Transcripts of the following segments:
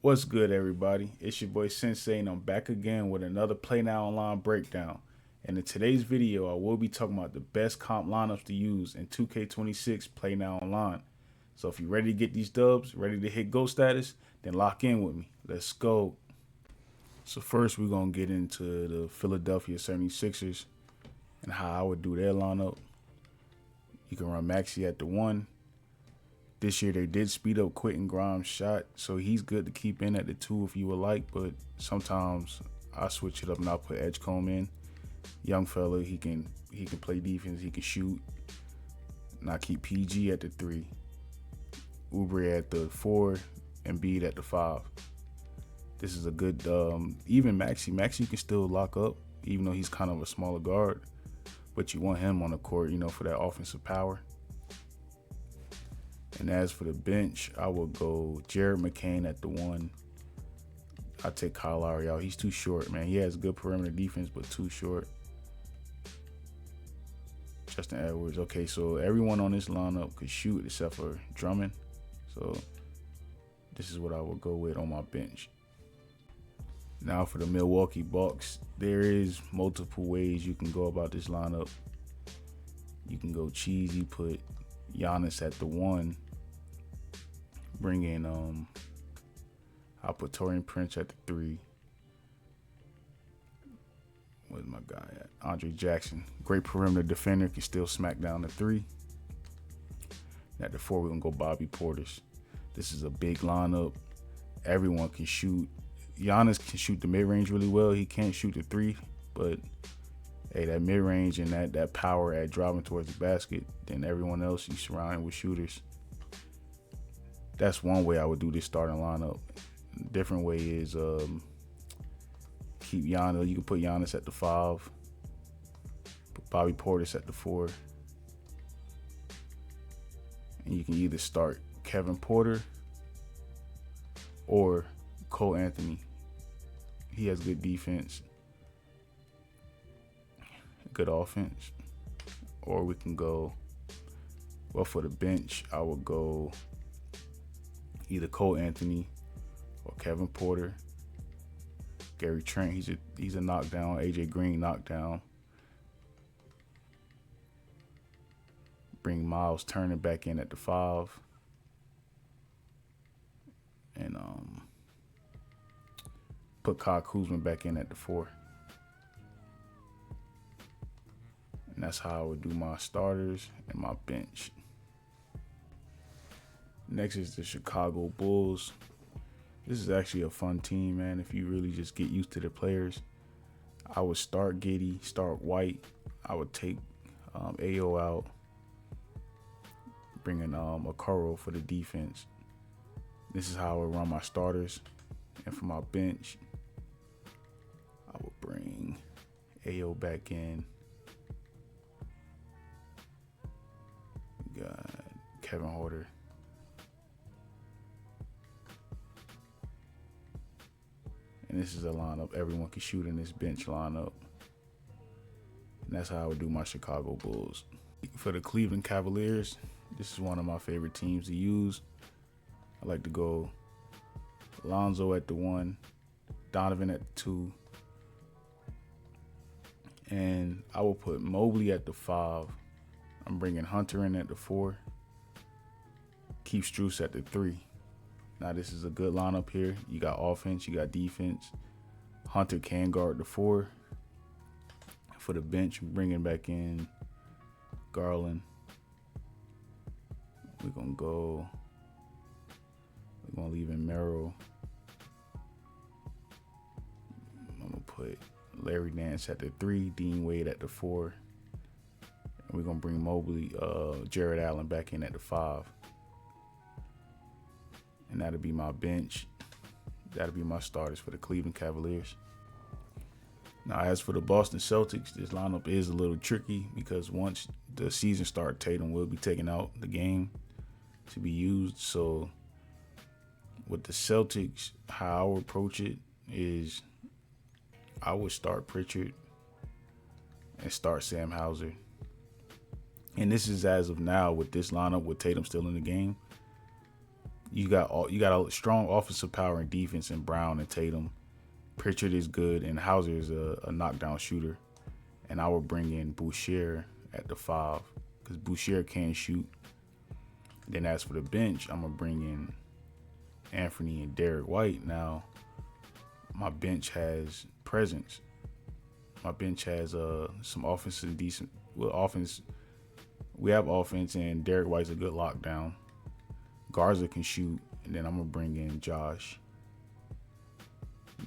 What's good, everybody? It's your boy Sensei, and I'm back again with another Play Now Online breakdown. And in today's video, I will be talking about the best comp lineups to use in 2K26 Play Now Online. So if you're ready to get these dubs, ready to hit GOAT status, then lock in with me. Let's go. So first, we're going to get into the Philadelphia 76ers and how I would do their lineup. You can run Maxey at the 1. This year, they did speed up Quentin Grimes' shot, so he's good to keep in at the 2 if you would like, but sometimes I switch it up and I'll put Edgecombe in. Young fella, he can play defense, he can shoot. And I keep PG at the 3, Oubre at the 4, and Embiid at the 5. This is a good, even Maxey can still lock up, even though he's kind of a smaller guard, but you want him on the court, for that offensive power. And as for the bench, I will go Jared McCain at the 1. I'll take Kyle Lowry out. He's too short, man. He has good perimeter defense, but too short. Justin Edwards. Okay, so everyone on this lineup could shoot except for Drummond. So this is what I would go with on my bench. Now for the Milwaukee Bucks, there is multiple ways you can go about this lineup. You can go cheesy, put Giannis at the 1. Bring in I'll put Taurean Prince at the 3. Where's my guy at? Andre Jackson. Great perimeter defender, can still smack down the 3. And at the 4, we're gonna go Bobby Portis. This is a big lineup. Everyone can shoot. Giannis can shoot the mid-range really well. He can't shoot the 3, but hey, that mid-range and that power at driving towards the basket, then everyone else you surround with shooters. That's one way I would do this starting lineup. Different way is keep Giannis. You can put Giannis at the 5, put Bobby Portis at the 4, and you can either start Kevin Porter or Cole Anthony. He has good defense, good offense. Or we can go, well, for the bench, I would go either Cole Anthony or Kevin Porter. Gary Trent, he's a knockdown. AJ Green knockdown. Bring Miles Turner back in at the 5. And put Kyle Kuzma back in at the 4. And that's how I would do my starters and my bench. Next is the Chicago Bulls. This is actually a fun team, man, if you really just get used to the players. I would start Giddey, start White. I would take AO out, bring in Okoro for the defense. This is how I would run my starters. And for my bench, I would bring AO back in. We got Kevin Huerter. And this is a lineup everyone can shoot in this bench lineup. And that's how I would do my Chicago Bulls. For the Cleveland Cavaliers, this is one of my favorite teams to use. I like to go Lonzo at the 1, Donovan at the 2, and I will put Mobley at the 5. I'm bringing Hunter in at the 4. Keep Strus at the 3. Now this is a good lineup here. You got offense, you got defense. Hunter can guard the 4. For the bench, I'm bringing back in Garland. We're gonna leave in Merrill. I'm gonna put Larry Nance at the 3, Dean Wade at the 4. And we're gonna bring Mobley, Jared Allen back in at the 5. And that'll be my bench. That'll be my starters for the Cleveland Cavaliers. Now, as for the Boston Celtics, this lineup is a little tricky because once the season starts, Tatum will be taking out the game to be used. So with the Celtics, how I would approach it is I would start Pritchard and start Sam Hauser. And this is as of now with this lineup with Tatum still in the game. You got a strong offensive power and defense in Brown and Tatum. Pritchard is good, and Hauser is a knockdown shooter. And I would bring in Boucher at the 5 because Boucher can shoot. Then as for the bench, I'm gonna bring in Anthony and Derek White. Now, my bench has presence. My bench has some offense and decent. Well, offense. We have offense, and Derek White's a good lockdown. Garza can shoot, and then I'm gonna bring in Josh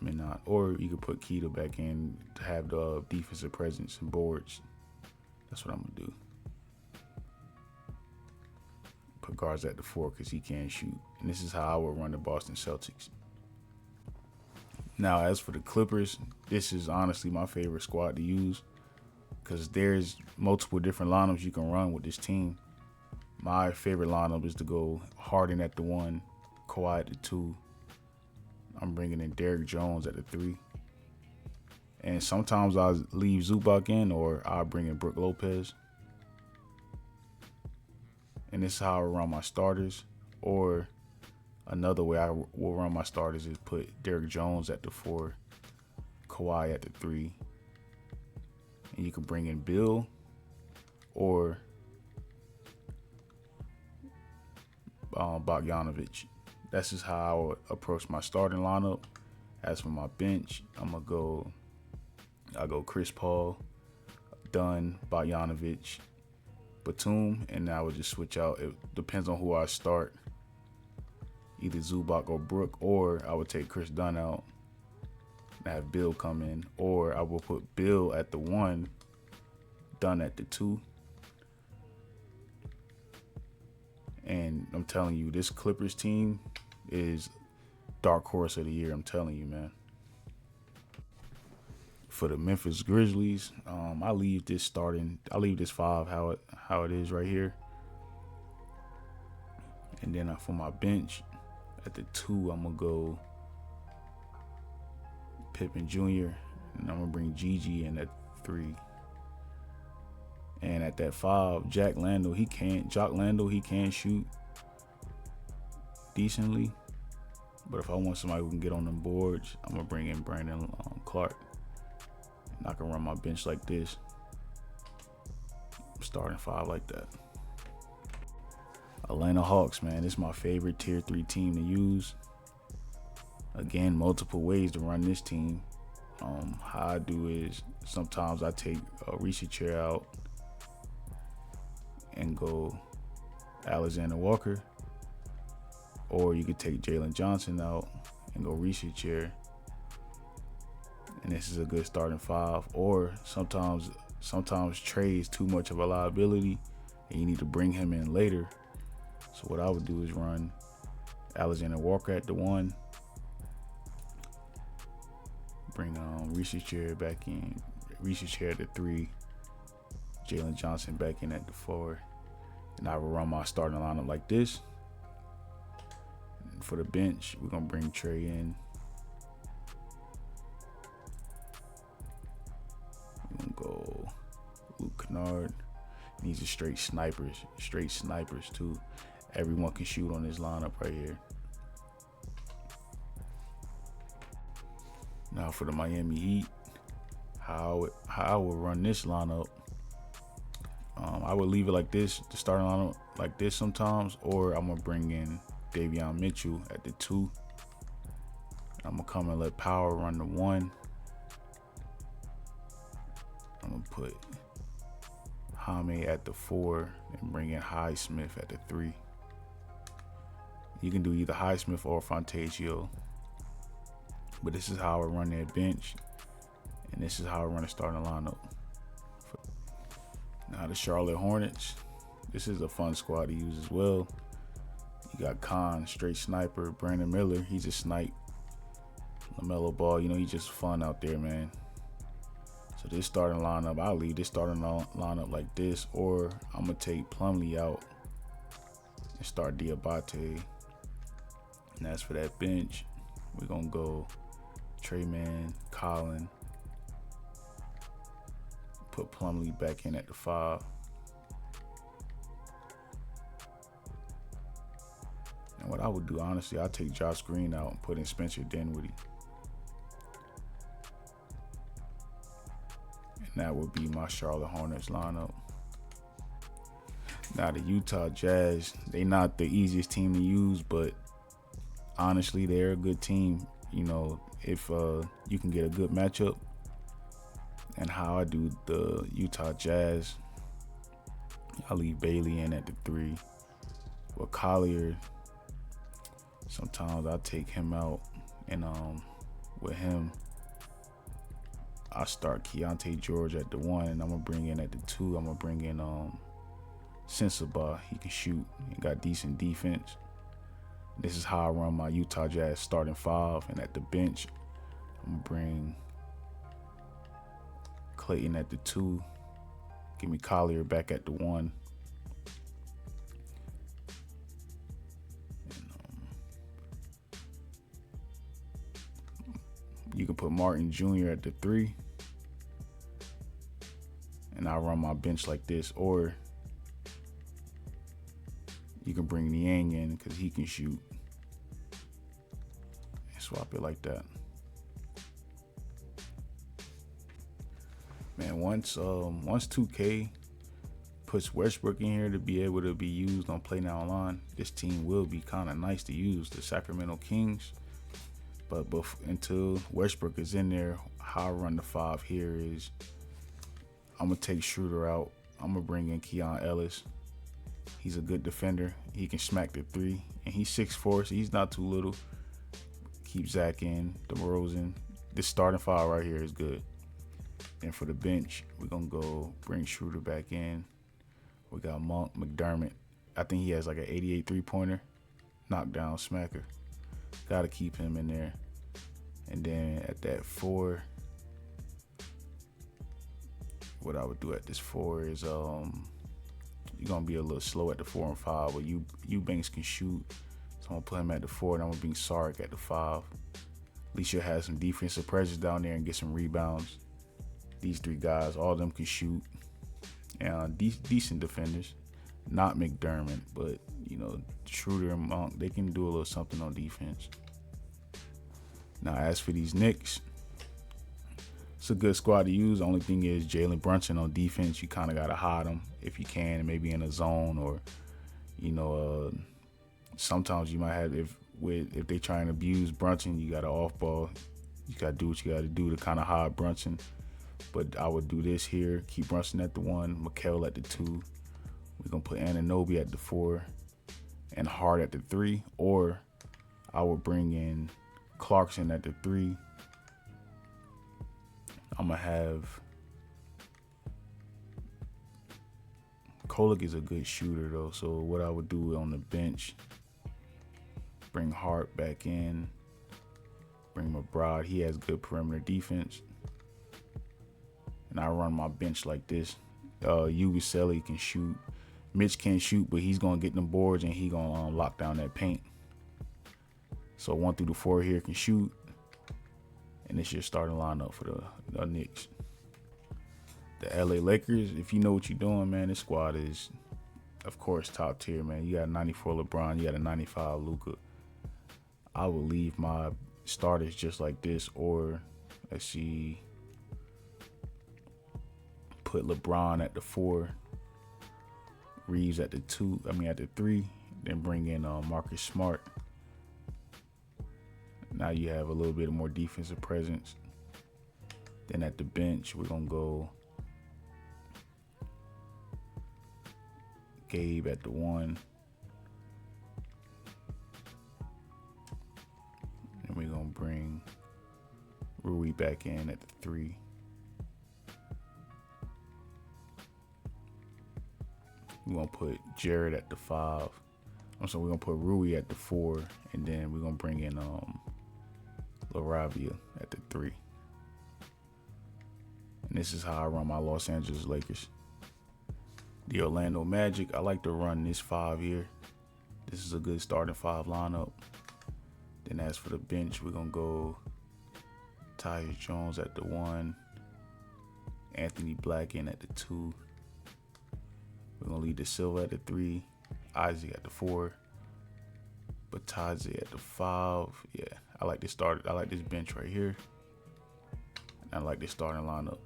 Minot, or you could put Keita back in to have the defensive presence and boards. That's what I'm gonna do. Put Garza at the 4 because he can shoot, and this is how I would run the Boston Celtics. Now, as for the Clippers, this is honestly my favorite squad to use because there's multiple different lineups you can run with this team. My favorite lineup is to go Harden at the 1, Kawhi at the 2. I'm bringing in Derrick Jones at the 3. And sometimes I'll leave Zubac in, or I'll bring in Brook Lopez. And this is how I run my starters. Or another way I will run my starters is put Derrick Jones at the 4, Kawhi at the 3. And you can bring in Bill or Bogdanovic. That's just how I would approach my starting lineup. As for my bench, I'll go Chris Paul, Dunn, Bogdanovic, Batum, and I would just switch out. It depends on who I start. Either Zubac or Brook, or I would take Chris Dunn out and have Bill come in, or I will put Bill at the 1, Dunn at the 2. And I'm telling you, this Clippers team is dark horse of the year. I'm telling you, man. For the Memphis Grizzlies, I leave this 5 how it is right here. And then for my bench, at the 2, I'm gonna go Pippen Jr. and I'm gonna bring Gigi in at 3. And at that 5, Jock Landale, he can shoot decently. But if I want somebody who can get on them boards, I'm gonna bring in Brandon Clark. And I can run my bench like this. Starting 5 like that. Atlanta Hawks, man, this is my favorite tier 3 team to use. Again, multiple ways to run this team. How I do is sometimes I take a Reese chair out and go Alexander Walker, or you could take Jalen Johnson out and go Reese chair, and this is a good starting 5. Or sometimes Trey is too much of a liability and you need to bring him in later. So what I would do is run Alexander Walker at the 1, bring Reese chair back in, Reese chair at the 3, Jalen Johnson back in at the 4, and I will run my starting lineup like this. And for the bench, we're gonna bring Trey in. We're gonna go Luke Kennard. And these are straight snipers too. Everyone can shoot on this lineup right here. Now for the Miami Heat, how I would run this lineup. I would leave it like this, the starting lineup like this sometimes, or I'm gonna bring in Davion Mitchell at the 2. I'm gonna come and let Power run the 1. I'm gonna put Jaime at the 4 and bring in Highsmith at the 3. You can do either Highsmith or Fantasio, but this is how I run their bench, and this is how I run a starting lineup. Now the Charlotte Hornets, this is a fun squad to use as well. You got Khan, straight sniper. Brandon Miller, he's a snipe. LaMelo Ball, he's just fun out there, man. So this starting lineup, I'll leave this starting lineup like this, or I'm gonna take Plumlee out and start Diabate. And as for that bench, we're gonna go Trey Man, Colin, put Plumlee back in at the 5. And what I would do, honestly, I'll take Josh Green out and put in Spencer Dinwiddie. And that would be my Charlotte Hornets lineup. Now the Utah Jazz, they not the easiest team to use, but honestly, they're a good team. You know, if you can get a good matchup. And how I do the Utah Jazz, I leave Bailey in at the 3. With Collier, sometimes I take him out, and with him, I start Keontae George at the 1, and I'm gonna bring in at the 2. I'm gonna bring in Sensabaugh. He can shoot. He got decent defense. This is how I run my Utah Jazz starting 5, and at the bench, I'm gonna bring Clayton at the 2. Give me Collier back at the 1. You can put Martin Jr. at the 3. And I run my bench like this. Or you can bring Niang in because he can shoot. And swap it like that. Man, once 2K puts Westbrook in here to be able to be used on Play Now Online, this team will be kind of nice to use, the Sacramento Kings. But until Westbrook is in there, how I run the 5 here is I'm going to take Schroeder out. I'm going to bring in Keon Ellis. He's a good defender. He can smack the 3. And he's 6'4", so he's not too little. Keep Zach in, DeRozan. This starting 5 right here is good. And for the bench, we're going to go bring Schroeder back in. We got Monk, McDermott. I think he has like an 88 3-pointer. Knockdown smacker. Got to keep him in there. And then at that 4, what I would do at this 4 is you're going to be a little slow at the 4 and 5. But Eubanks can shoot. So I'm going to put him at the 4, and I'm going to bring Sark at the 5. At least you'll have some defensive presence down there and get some rebounds. These 3 guys, all of them can shoot. And decent defenders. Not McDermott, but, you know, Schroeder and Monk, they can do a little something on defense. Now, as for these Knicks, it's a good squad to use. The only thing is Jalen Brunson on defense. You kind of got to hide him if you can, maybe in a zone, or, you know, sometimes you might have, if they try and abuse Brunson, you got to off ball. You got to do what you got to do to kind of hide Brunson. But I would do this here. Keep Brunson at the 1, Mikal at the 2. We're going to put Anunoby at the 4 and Hart at the 3. Or I would bring in Clarkson at the 3. I'm going to have Kolek is a good shooter, though. So what I would do on the bench, bring Hart back in. Bring McBride. He has good perimeter defense. And I run my bench like this. Ubicelli can shoot. Mitch can't shoot, but he's going to get them boards and he's going to lock down that paint. So 1 through the 4 here can shoot. And this is your starting lineup for the Knicks. The LA Lakers, if you know what you're doing, man, this squad is, of course, top tier, man. You got a 94 LeBron. You got a 95 Luka. I will leave my starters just like this. Or, let's see, put LeBron at the 4. Reeves at the 3, then bring in Marcus Smart. Now you have a little bit more defensive presence. Then at the bench, we're going to go Gabe at the 1. And we're going to bring Rui back in at the 3. We're going to put Jared at the 5. So we're going to put Rui at the 4. And then we're going to bring in LaRavia at the 3. And this is how I run my Los Angeles Lakers. The Orlando Magic, I like to run this 5 here. This is a good starting 5 lineup. Then as for the bench, we're going to go Tyus Jones at the 1. Anthony Black in at the 2. We're going to leave the Silva at the 3. Isaac at the 4. Bataze at the 5. Yeah, I like this start. I like this bench right here. And I like this starting lineup.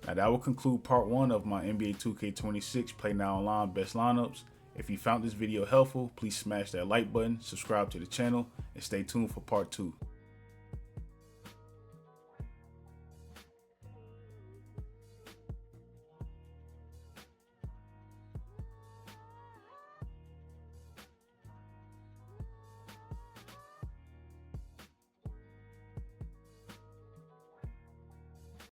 Now that will conclude part 1 of my NBA 2K26 Play Now Online best lineups. If you found this video helpful, please smash that like button, subscribe to the channel, and stay tuned for part 2.